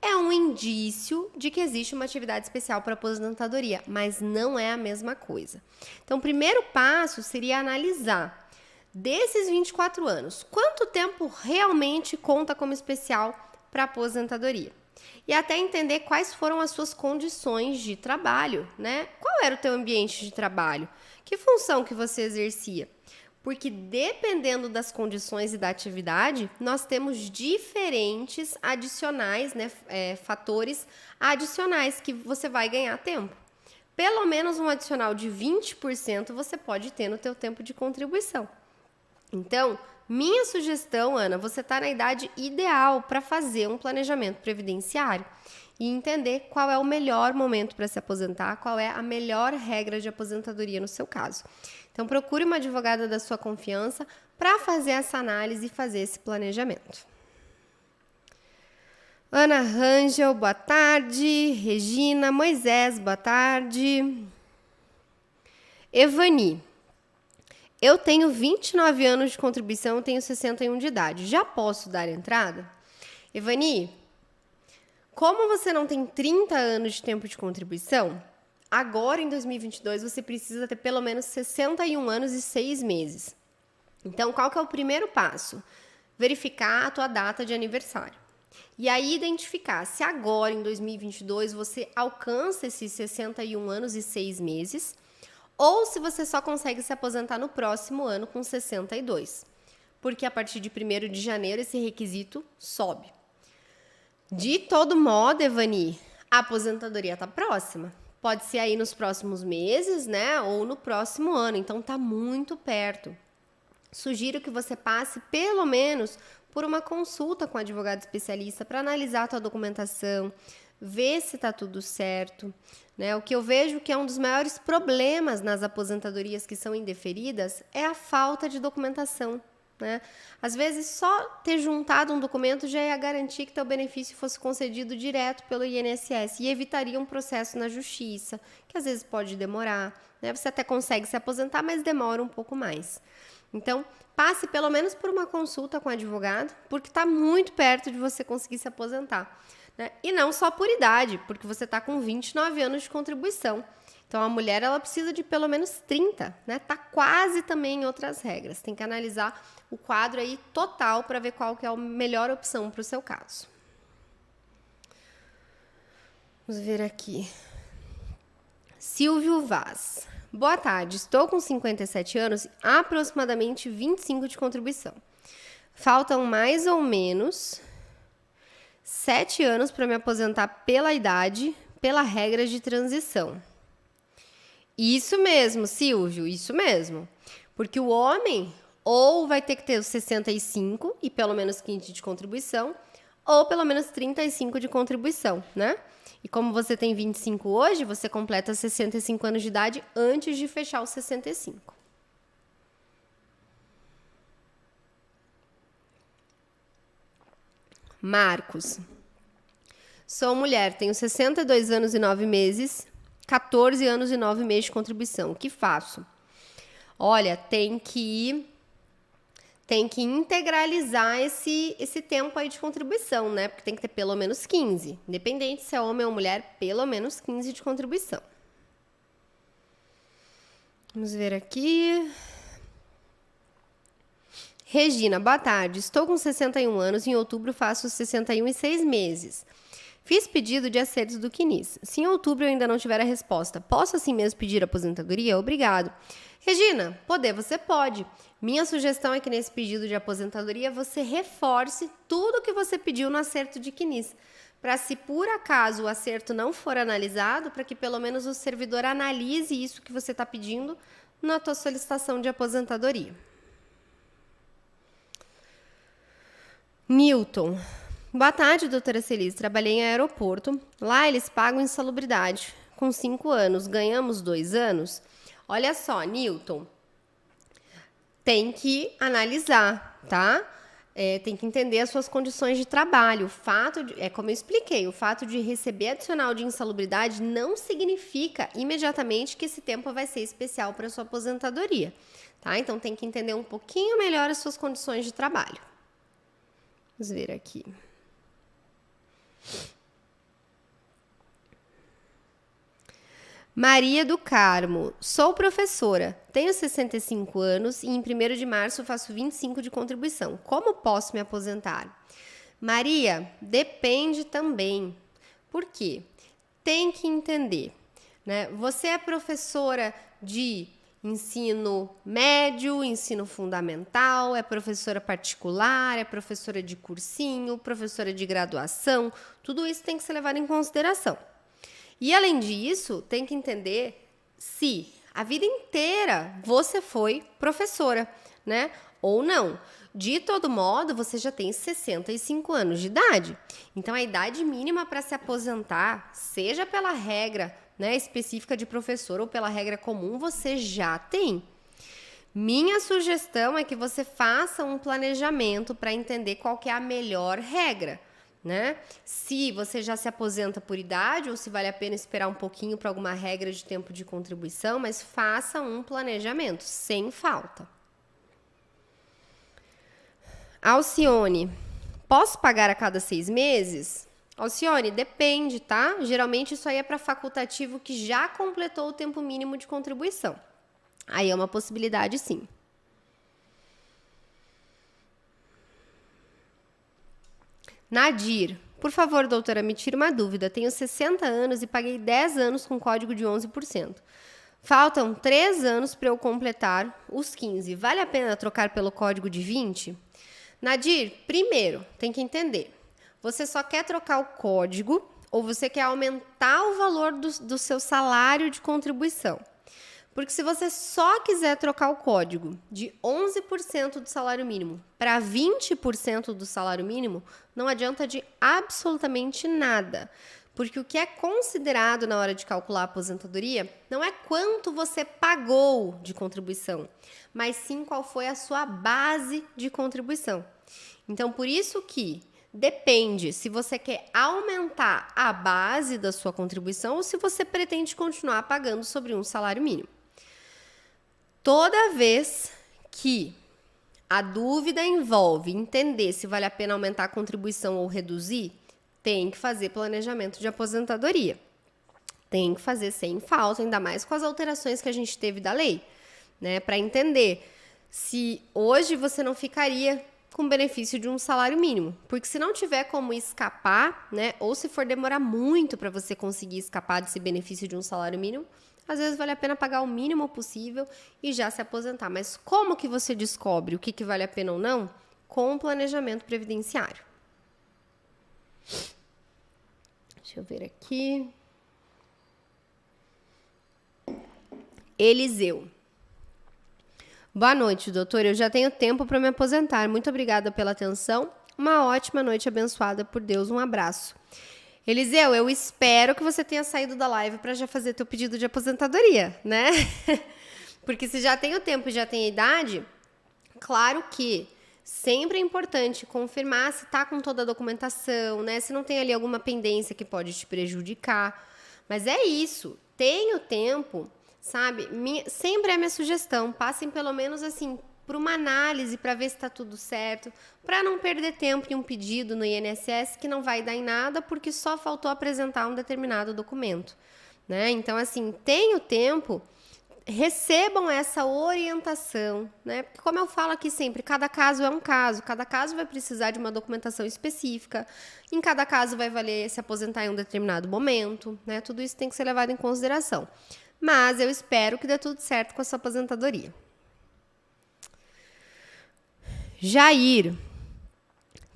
é um indício de que existe uma atividade especial para aposentadoria, mas não é a mesma coisa. Então, o primeiro passo seria analisar desses 24 anos, quanto tempo realmente conta como especial para aposentadoria? E até entender quais foram as suas condições de trabalho, né? Qual era o teu ambiente de trabalho? Que função que você exercia? Porque dependendo das condições e da atividade, nós temos diferentes adicionais, né? Fatores adicionais que você vai ganhar tempo. Pelo menos um adicional de 20% você pode ter no teu tempo de contribuição. Então, minha sugestão, Ana, você está na idade ideal para fazer um planejamento previdenciário e entender qual é o melhor momento para se aposentar, qual é a melhor regra de aposentadoria no seu caso. Então, procure uma advogada da sua confiança para fazer essa análise e fazer esse planejamento. Ana Rangel, boa tarde. Regina, Moisés, boa tarde. Evani, eu tenho 29 anos de contribuição, tenho 61 de idade. Já posso dar entrada? Evani, como você não tem 30 anos de tempo de contribuição, agora em 2022 você precisa ter pelo menos 61 anos e 6 meses. Então, qual que é o primeiro passo? Verificar a tua data de aniversário. E aí identificar se agora em 2022 você alcança esses 61 anos e 6 meses ou se você só consegue se aposentar no próximo ano com 62, porque a partir de 1º de janeiro esse requisito sobe. De todo modo, Evani, a aposentadoria está próxima. Pode ser aí nos próximos meses, né, ou no próximo ano, então está muito perto. Sugiro que você passe pelo menos por uma consulta com um advogado especialista para analisar a tua documentação, ver se está tudo certo. Né? O que eu vejo que é um dos maiores problemas nas aposentadorias que são indeferidas é a falta de documentação. né? Às vezes, só ter juntado um documento já ia garantir que teu benefício fosse concedido direto pelo INSS e evitaria um processo na justiça, que às vezes pode demorar, né? Você até consegue se aposentar, mas demora um pouco mais. Então, passe pelo menos por uma consulta com o advogado, porque está muito perto de você conseguir se aposentar, né? E não só por idade, porque você está com 29 anos de contribuição. Então, a mulher ela precisa de pelo menos 30, né? Tá quase também em outras regras. Tem que analisar o quadro aí total para ver qual que é a melhor opção para o seu caso. Vamos ver aqui. Silvio Vaz. Boa tarde, estou com 57 anos e aproximadamente 25 de contribuição. Faltam mais ou menos 7 anos para me aposentar pela idade, pela regra de transição. Isso mesmo, Silvio, isso mesmo. Porque o homem ou vai ter que ter os 65 e pelo menos 15 de contribuição, ou pelo menos 35 de contribuição, né? E como você tem 25 hoje, você completa 65 anos de idade antes de fechar os 65. Marcos. Sou mulher, tenho 62 anos e 9 meses, 14 anos e 9 meses de contribuição. O que faço? Olha, tem que integralizar esse tempo aí de contribuição, né? Porque tem que ter pelo menos 15. Independente se é homem ou mulher, pelo menos 15 de contribuição. Vamos ver aqui. Regina, boa tarde. Estou com 61 anos e em outubro faço 61 e 6 meses. Fiz pedido de acertos do CNIS. Se em outubro eu ainda não tiver a resposta, posso assim mesmo pedir aposentadoria? Obrigado. Regina, você pode. Minha sugestão é que nesse pedido de aposentadoria você reforce tudo que você pediu no acerto de CNIS. Para se por acaso o acerto não for analisado, para que pelo menos o servidor analise isso que você está pedindo na tua solicitação de aposentadoria. Newton. Boa tarde, doutora Celise. Trabalhei em aeroporto. Lá eles pagam insalubridade. Com 5 anos, ganhamos 2 anos. Olha só, Newton. Tem que analisar, tá? Tem que entender as suas condições de trabalho. Como eu expliquei, o fato de receber adicional de insalubridade não significa imediatamente que esse tempo vai ser especial para sua aposentadoria, tá? Então tem que entender um pouquinho melhor as suas condições de trabalho. Vamos ver aqui. Maria do Carmo. Sou professora, tenho 65 anos e em 1º de março faço 25 de contribuição. Como posso me aposentar? Maria, depende também. Por quê? Tem que entender, né? Você é professora de ensino médio, ensino fundamental, é professora particular, é professora de cursinho, professora de graduação, tudo isso tem que ser levado em consideração. E além disso, tem que entender se a vida inteira você foi professora, né? Ou não. De todo modo, você já tem 65 anos de idade. Então, a idade mínima para se aposentar, seja pela regra, né, específica de professor ou pela regra comum, você já tem. Minha sugestão é que você faça um planejamento para entender qual que é a melhor regra, né? Se você já se aposenta por idade ou se vale a pena esperar um pouquinho para alguma regra de tempo de contribuição, mas faça um planejamento, sem falta. Alcione, posso pagar a cada 6 meses? Alcione, depende, tá? Geralmente isso aí é para facultativo que já completou o tempo mínimo de contribuição. Aí é uma possibilidade, sim. Nadir, por favor, doutora, me tire uma dúvida. Tenho 60 anos e paguei 10 anos com código de 11%. Faltam 3 anos para eu completar os 15. Vale a pena trocar pelo código de 20? Nadir, primeiro, tem que entender. Você só quer trocar o código ou você quer aumentar o valor do seu salário de contribuição? Porque se você só quiser trocar o código de 11% do salário mínimo para 20% do salário mínimo, não adianta de absolutamente nada. Porque o que é considerado na hora de calcular a aposentadoria não é quanto você pagou de contribuição, mas sim qual foi a sua base de contribuição. Então, por isso que depende se você quer aumentar a base da sua contribuição ou se você pretende continuar pagando sobre um salário mínimo. Toda vez que a dúvida envolve entender se vale a pena aumentar a contribuição ou reduzir, tem que fazer planejamento de aposentadoria. Tem que fazer sem falta, ainda mais com as alterações que a gente teve da lei, né? Para entender se hoje você não ficaria com benefício de um salário mínimo. Porque se não tiver como escapar, né? Ou se for demorar muito para você conseguir escapar desse benefício de um salário mínimo, às vezes vale a pena pagar o mínimo possível e já se aposentar. Mas como que você descobre o que vale a pena ou não? Com o planejamento previdenciário. Deixa eu ver aqui. Eliseu. Boa noite, doutor. Eu já tenho tempo para me aposentar. Muito obrigada pela atenção. Uma ótima noite abençoada por Deus. Um abraço. Eliseu, eu espero que você tenha saído da live para já fazer teu pedido de aposentadoria, né? Porque se já tem o tempo e já tem a idade, claro que sempre é importante confirmar se tá com toda a documentação, né? Se não tem ali alguma pendência que pode te prejudicar. Mas é isso, tem o tempo, sabe? Sempre é minha sugestão, passem pelo menos assim por uma análise para ver se está tudo certo, para não perder tempo em um pedido no INSS que não vai dar em nada porque só faltou apresentar um determinado documento, né? Então, assim, tem o tempo, recebam essa orientação, né? Porque como eu falo aqui sempre, cada caso é um caso, cada caso vai precisar de uma documentação específica, em cada caso vai valer se aposentar em um determinado momento, né? Tudo isso tem que ser levado em consideração. Mas eu espero que dê tudo certo com a sua aposentadoria. Jair,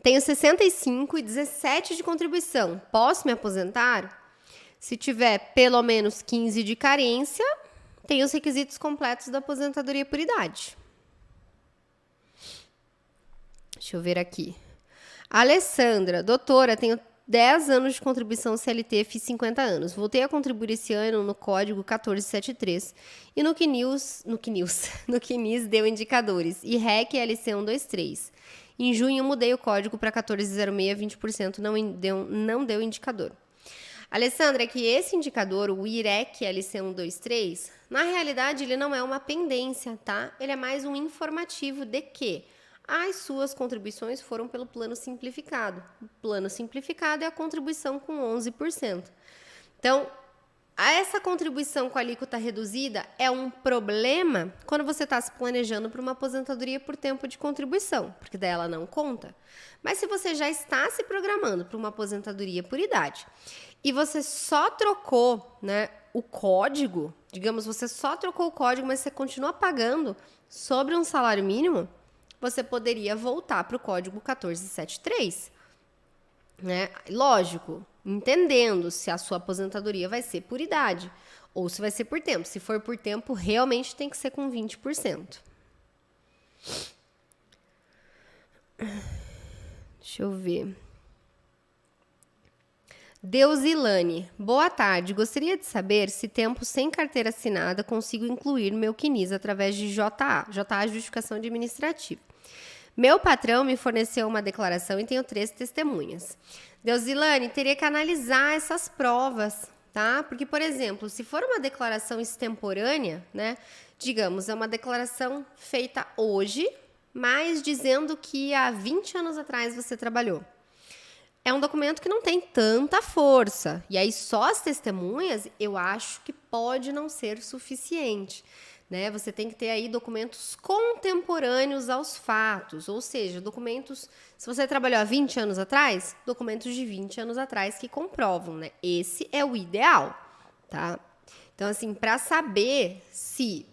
tenho 65 e 17 de contribuição. Posso me aposentar? Se tiver pelo menos 15 de carência, tem os requisitos completos da aposentadoria por idade. Deixa eu ver aqui. Alessandra, doutora, tenho 10 anos de contribuição CLT, fiz 50 anos. Voltei a contribuir esse ano no código 1473 e no CNIS deu indicadores e REC LC 123. Em junho mudei o código para 1406, 20% não deu indicador. Alessandra, é que esse indicador, o IREC LC 123, na realidade ele não é uma pendência, tá? Ele é mais um informativo de que as suas contribuições foram pelo plano simplificado. O plano simplificado é a contribuição com 11%. Então, essa contribuição com alíquota reduzida é um problema quando você está se planejando para uma aposentadoria por tempo de contribuição, porque daí ela não conta. Mas se você já está se programando para uma aposentadoria por idade e você só trocou, né, o código, digamos, você só trocou o código, mas você continua pagando sobre um salário mínimo, você poderia voltar para o código 1473, né? Lógico, entendendo se a sua aposentadoria vai ser por idade ou se vai ser por tempo. Se for por tempo, realmente tem que ser com 20%. Deixa eu ver. Deusilane, boa tarde. Gostaria de saber se tempo sem carteira assinada consigo incluir no meu CNIS através de JA, Justificação Administrativa. Meu patrão me forneceu uma declaração e tenho 3 testemunhas. Deusilane, teria que analisar essas provas, tá? Porque, por exemplo, se for uma declaração extemporânea, né? Digamos, é uma declaração feita hoje, mas dizendo que há 20 anos atrás você trabalhou. É um documento que não tem tanta força. E aí, só as testemunhas, eu acho que pode não ser suficiente. Né? Você tem que ter aí documentos contemporâneos aos fatos, ou seja, documentos, se você trabalhou há 20 anos atrás, documentos de 20 anos atrás que comprovam, né? Esse é o ideal, tá? Então, assim, para saber se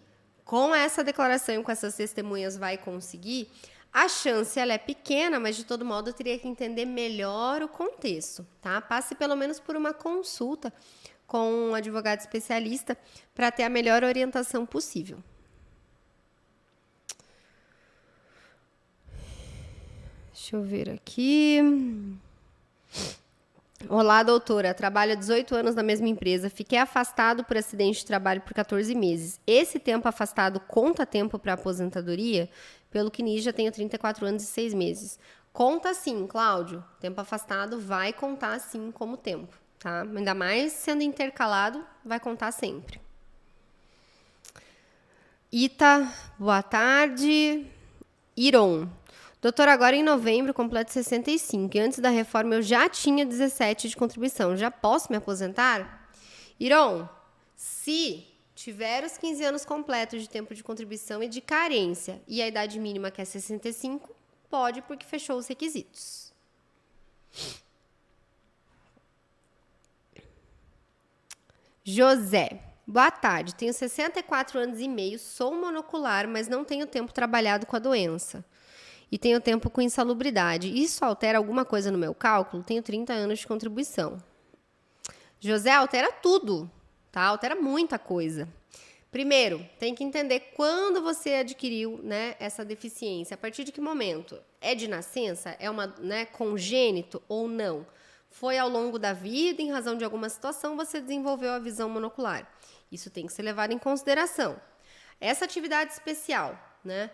com essa declaração e com essas testemunhas vai conseguir, a chance ela é pequena, mas de todo modo eu teria que entender melhor o contexto, tá? Passe pelo menos por uma consulta com um advogado especialista para ter a melhor orientação possível. Deixa eu ver aqui. Olá, doutora. Trabalho há 18 anos na mesma empresa. Fiquei afastado por acidente de trabalho por 14 meses. Esse tempo afastado conta tempo para aposentadoria? Pelo que nisso já tenho 34 anos e 6 meses. Conta sim, Cláudio. Tempo afastado vai contar sim como tempo, tá? Ainda mais sendo intercalado, vai contar sempre. Ita, boa tarde. Iron. Doutor, agora em novembro completo 65 e antes da reforma eu já tinha 17 de contribuição. Já posso me aposentar? Iron, se tiver os 15 anos completos de tempo de contribuição e de carência e a idade mínima que é 65, pode porque fechou os requisitos. José. Boa tarde, tenho 64 anos e meio, sou monocular, mas não tenho tempo trabalhado com a doença. E tenho tempo com insalubridade. Isso altera alguma coisa no meu cálculo? Tenho 30 anos de contribuição. José, altera tudo, tá? Altera muita coisa. Primeiro, tem que entender quando você adquiriu, né, essa deficiência. A partir de que momento? É de nascença? É uma, né, congênito ou não? Foi ao longo da vida, em razão de alguma situação, você desenvolveu a visão monocular. Isso tem que ser levado em consideração. Essa atividade especial, né?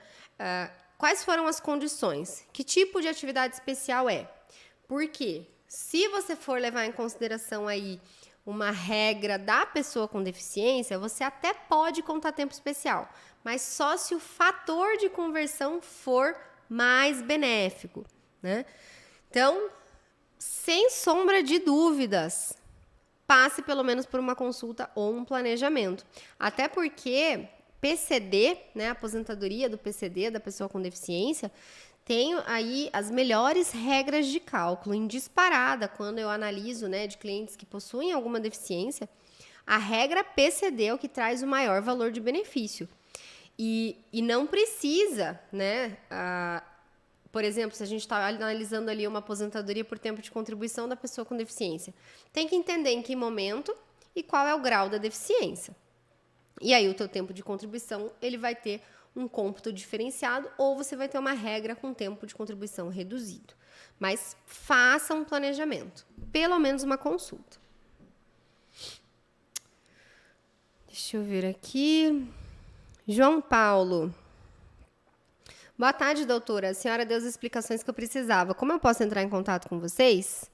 Quais foram as condições? Que tipo de atividade especial é? Porque se você for levar em consideração aí uma regra da pessoa com deficiência, você até pode contar tempo especial, mas só se o fator de conversão for mais benéfico, né? Então, sem sombra de dúvidas, passe pelo menos por uma consulta ou um planejamento. Até porque PCD, né, a aposentadoria do PCD, da pessoa com deficiência, tem aí as melhores regras de cálculo, em disparada, quando eu analiso, né, de clientes que possuem alguma deficiência, a regra PCD é o que traz o maior valor de benefício. E não precisa, né, por exemplo, se a gente está analisando ali uma aposentadoria por tempo de contribuição da pessoa com deficiência, tem que entender em que momento e qual é o grau da deficiência. E aí o teu tempo de contribuição, ele vai ter um cômputo diferenciado ou você vai ter uma regra com tempo de contribuição reduzido. Mas faça um planejamento, pelo menos uma consulta. Deixa eu ver aqui. João Paulo. Boa tarde, doutora. A senhora deu as explicações que eu precisava. Como eu posso entrar em contato com vocês?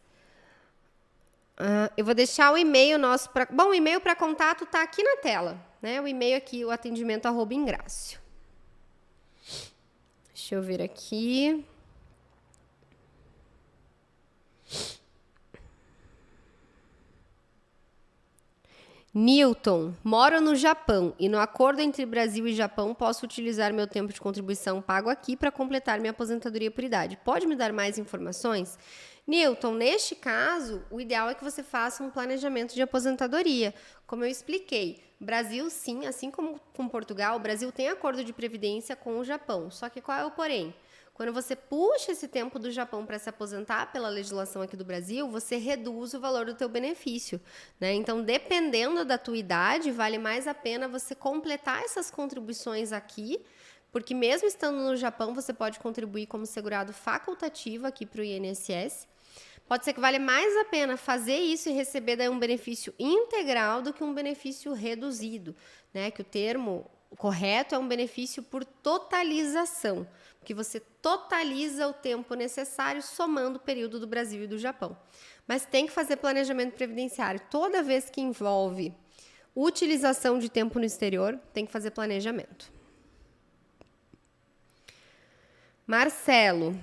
Eu vou deixar o e-mail nosso para... Bom, o e-mail para contato está aqui na tela, né? O e-mail aqui, o atendimento @ingrácio. Deixa eu ver aqui. Newton, moro no Japão e no acordo entre Brasil e Japão posso utilizar meu tempo de contribuição pago aqui para completar minha aposentadoria por idade. Pode me dar mais informações? Newton, neste caso, o ideal é que você faça um planejamento de aposentadoria. Como eu expliquei, Brasil sim, assim como com Portugal, o Brasil tem acordo de previdência com o Japão. Só que qual é o porém? Quando você puxa esse tempo do Japão para se aposentar pela legislação aqui do Brasil, você reduz o valor do teu benefício, né? Então, dependendo da tua idade, vale mais a pena você completar essas contribuições aqui, porque mesmo estando no Japão, você pode contribuir como segurado facultativo aqui para o INSS. Pode ser que vale mais a pena fazer isso e receber daí um benefício integral do que um benefício reduzido, né? Que o termo correto é um benefício por totalização, porque você totaliza o tempo necessário somando o período do Brasil e do Japão. Mas tem que fazer planejamento previdenciário. Toda vez que envolve utilização de tempo no exterior, tem que fazer planejamento. Marcelo,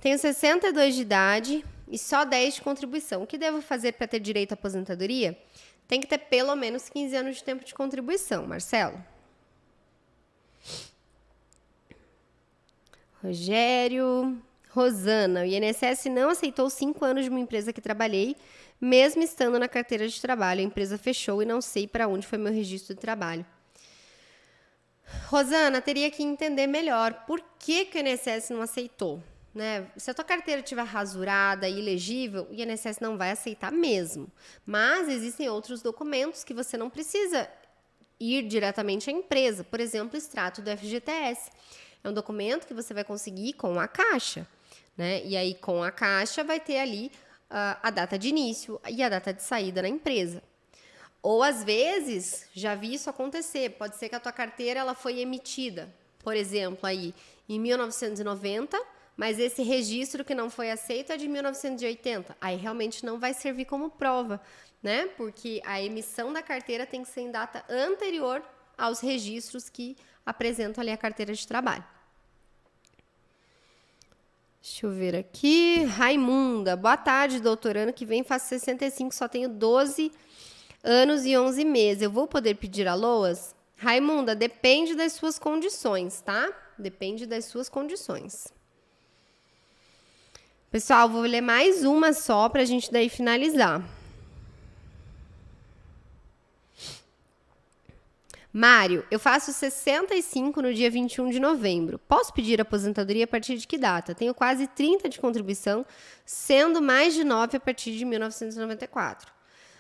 tenho 62 de idade e só 10 de contribuição. O que devo fazer para ter direito à aposentadoria? Tem que ter pelo menos 15 anos de tempo de contribuição, Marcelo. Rogério, Rosana, o INSS não aceitou 5 anos de uma empresa que trabalhei, mesmo estando na carteira de trabalho. A empresa fechou e não sei para onde foi meu registro de trabalho. Rosana, teria que entender melhor por que o INSS não aceitou, né? Se a tua carteira estiver rasurada e ilegível, o INSS não vai aceitar mesmo. Mas existem outros documentos que você não precisa ir diretamente à empresa. Por exemplo, o extrato do FGTS. É um documento que você vai conseguir com a Caixa, né? E aí, com a Caixa, vai ter ali a data de início e a data de saída na empresa. Ou, às vezes, já vi isso acontecer. Pode ser que a tua carteira ela foi emitida, por exemplo, aí em 1990, mas esse registro que não foi aceito é de 1980. Aí realmente não vai servir como prova, né? Porque a emissão da carteira tem que ser em data anterior aos registros que apresentam ali a carteira de trabalho. Deixa eu ver aqui. Raimunda, boa tarde, doutorando que vem, faço 65, só tenho 12 anos e 11 meses. Eu vou poder pedir a LOAS? Raimunda, depende das suas condições, tá? Depende das suas condições. Pessoal, vou ler mais uma só pra gente daí finalizar. Mário, eu faço 65 no dia 21 de novembro. Posso pedir aposentadoria a partir de que data? Tenho quase 30 de contribuição, sendo mais de 9 a partir de 1994.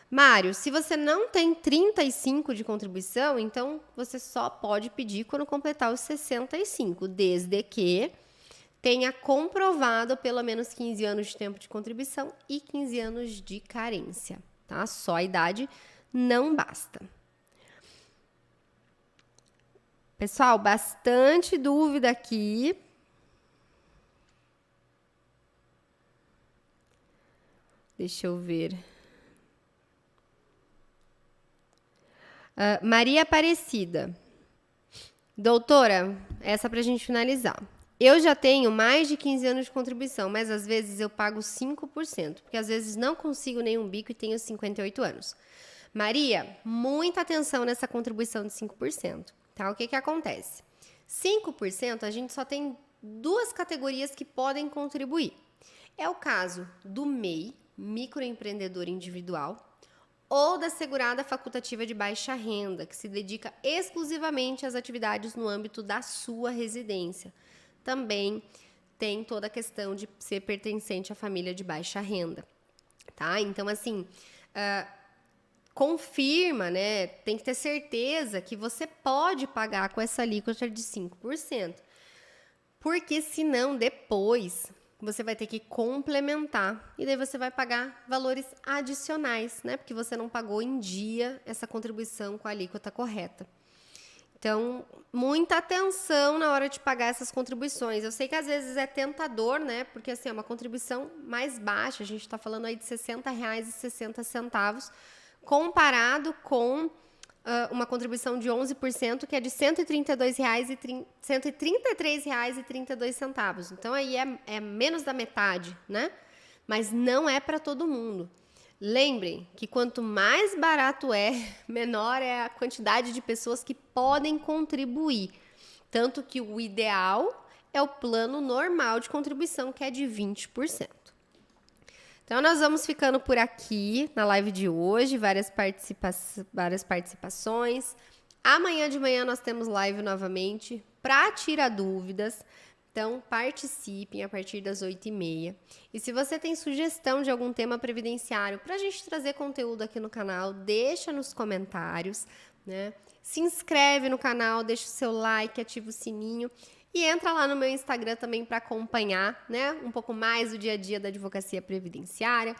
Mário, se você não tem 35 de contribuição, então você só pode pedir quando completar os 65, desde que tenha comprovado pelo menos 15 anos de tempo de contribuição e 15 anos de carência, tá? Só a idade não basta. Pessoal, bastante dúvida aqui. Deixa eu ver. Maria Aparecida. Doutora, essa pra gente finalizar. Eu já tenho mais de 15 anos de contribuição, mas às vezes eu pago 5%, porque às vezes não consigo nenhum bico e tenho 58 anos. Maria, muita atenção nessa contribuição de 5%. Tá? O que acontece? 5% a gente só tem duas categorias que podem contribuir. É o caso do MEI, microempreendedor individual, ou da segurada facultativa de baixa renda, que se dedica exclusivamente às atividades no âmbito da sua residência. Também tem toda a questão de ser pertencente à família de baixa renda, tá? Então, assim, confirma, né? Tem que ter certeza que você pode pagar com essa alíquota de 5%. Porque senão, depois, você vai ter que complementar e daí você vai pagar valores adicionais, né? Porque você não pagou em dia essa contribuição com a alíquota correta. Então, muita atenção na hora de pagar essas contribuições. Eu sei que às vezes é tentador, né? Porque assim, é uma contribuição mais baixa, a gente está falando aí de R$ 60,60, comparado com uma contribuição de 11%, que é de R$ 133,32. Então, aí é menos da metade, né? Mas não é para todo mundo. Lembrem que quanto mais barato é, menor é a quantidade de pessoas que podem contribuir. Tanto que o ideal é o plano normal de contribuição, que é de 20%. Então, nós vamos ficando por aqui na live de hoje, várias participações. Amanhã de manhã nós temos live novamente para tirar dúvidas. Então, participem a partir das 8h30. E se você tem sugestão de algum tema previdenciário para a gente trazer conteúdo aqui no canal, deixa nos comentários, né? Se inscreve no canal, deixa o seu like, ativa o sininho e entra lá no meu Instagram também para acompanhar, né, um pouco mais o dia a dia da advocacia previdenciária,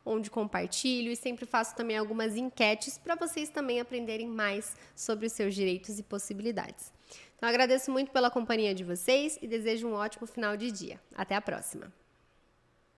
onde compartilho e sempre faço também algumas enquetes para vocês também aprenderem mais sobre os seus direitos e possibilidades. Então, agradeço muito pela companhia de vocês e desejo um ótimo final de dia. Até a próxima!